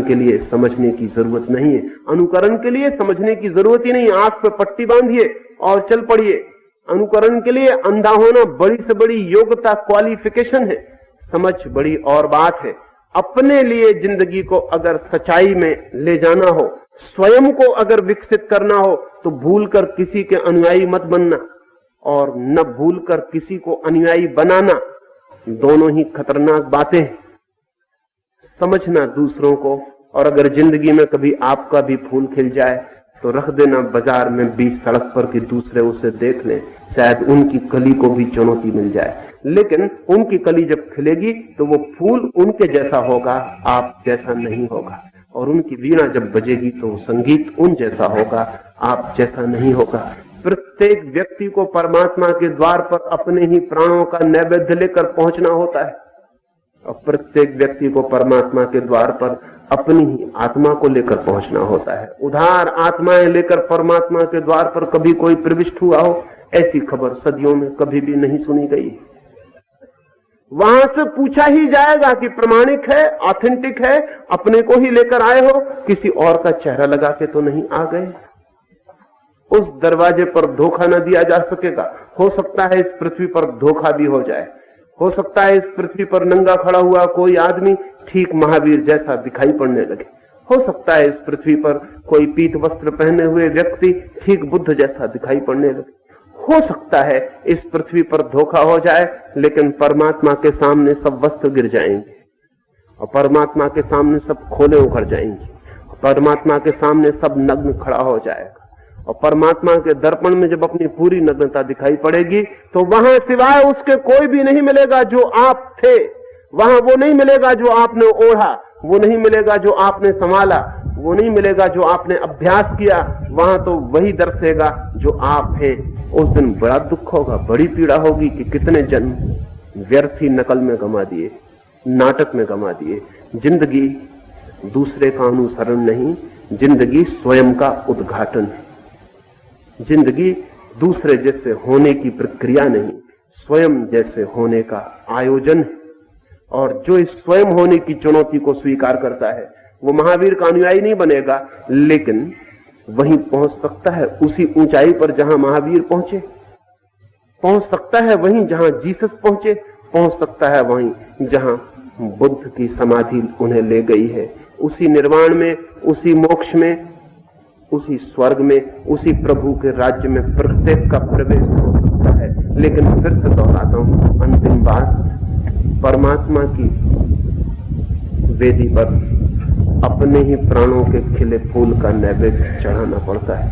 के लिए समझने की जरूरत नहीं है, अनुकरण के लिए समझने की जरूरत ही नहीं। आंख पे पट्टी बांधिए और चल पड़िए। अनुकरण के लिए अंधा होना बड़ी से बड़ी योग्यता, क्वालिफिकेशन है। समझ बड़ी और बात है। अपने लिए जिंदगी को अगर सच्चाई में ले जाना हो, स्वयं को अगर विकसित करना हो, तो भूलकर किसी के अनुयायी मत बनना और न भूलकर किसी को अनुयायी बनाना। दोनों ही खतरनाक बातें हैं। समझना दूसरों को, और अगर जिंदगी में कभी आपका भी फूल खिल जाए तो रख देना बाजार में बीच सड़क पर कि दूसरे उसे देख लें, शायद उनकी कली को भी चुनौती मिल जाए। लेकिन उनकी कली जब खिलेगी तो वो फूल उनके जैसा होगा, आप जैसा नहीं होगा। और उनकी वीणा जब बजेगी तो संगीत उन जैसा होगा, आप जैसा नहीं होगा। प्रत्येक व्यक्ति को परमात्मा के द्वार पर अपने ही प्राणों का नैवेद्य लेकर पहुंचना होता है, और प्रत्येक व्यक्ति को परमात्मा के द्वार पर अपनी ही आत्मा को लेकर पहुंचना होता है। उधार आत्माएं लेकर परमात्मा के द्वार पर कभी कोई प्रविष्ट हुआ हो, ऐसी खबर सदियों में कभी भी नहीं सुनी गई। वहां से पूछा ही जाएगा कि प्रमाणिक है, ऑथेंटिक है, अपने को ही लेकर आए हो, किसी और का चेहरा लगा के तो नहीं आ गए। उस दरवाजे पर धोखा न दिया जा सकेगा। हो सकता है इस पृथ्वी पर धोखा भी हो जाए। हो सकता है इस पृथ्वी पर नंगा खड़ा हुआ कोई आदमी ठीक महावीर जैसा दिखाई पड़ने लगे। हो सकता है इस पृथ्वी पर कोई पीत वस्त्र पहने हुए व्यक्ति ठीक बुद्ध जैसा दिखाई पड़ने लगे। हो सकता है इस पृथ्वी पर धोखा हो जाए, लेकिन परमात्मा के सामने सब वस्त्र गिर जाएंगे और परमात्मा के सामने सब खोले उखड़ जाएंगी। परमात्मा के सामने सब नग्न खड़ा हो जाएगा, और परमात्मा के दर्पण में जब अपनी पूरी नग्नता दिखाई पड़ेगी तो वहां सिवाय उसके कोई भी नहीं मिलेगा जो आप थे। वहां वो नहीं मिलेगा जो आपने ओढ़ा, वो नहीं मिलेगा जो आपने संभाला, वो नहीं मिलेगा जो आपने अभ्यास किया। वहां तो वही दर्शेगा जो आप हैं। उस दिन बड़ा दुख होगा, बड़ी पीड़ा होगी कि कितने जन्म व्यर्थी नकल में गंवा दिए, नाटक में गंवा दिए। जिंदगी दूसरे का अनुसरण नहीं, जिंदगी स्वयं का उद्घाटन है। जिंदगी दूसरे जैसे होने की प्रक्रिया नहीं, स्वयं जैसे होने का आयोजन है। और जो इस स्वयं होने की चुनौती को स्वीकार करता है वो महावीर का अनुयायी नहीं बनेगा, लेकिन वहीं पहुंच सकता है, उसी ऊंचाई पर जहां महावीर पहुंचे। पहुंच सकता है वहीं जहां जीसस पहुंचे। पहुंच सकता है वहीं जहां बुद्ध की समाधि उन्हें ले गई है। उसी निर्वाण में, उसी मोक्ष में, उसी स्वर्ग में, उसी प्रभु के राज्य में प्रत्येक का प्रवेश हो सकता है। लेकिन फिर से दोहराता हूं, अंतिम बात, परमात्मा की वेदी पर अपने ही प्राणों के खिले फूल का नैवेद्य चढ़ाना पड़ता है।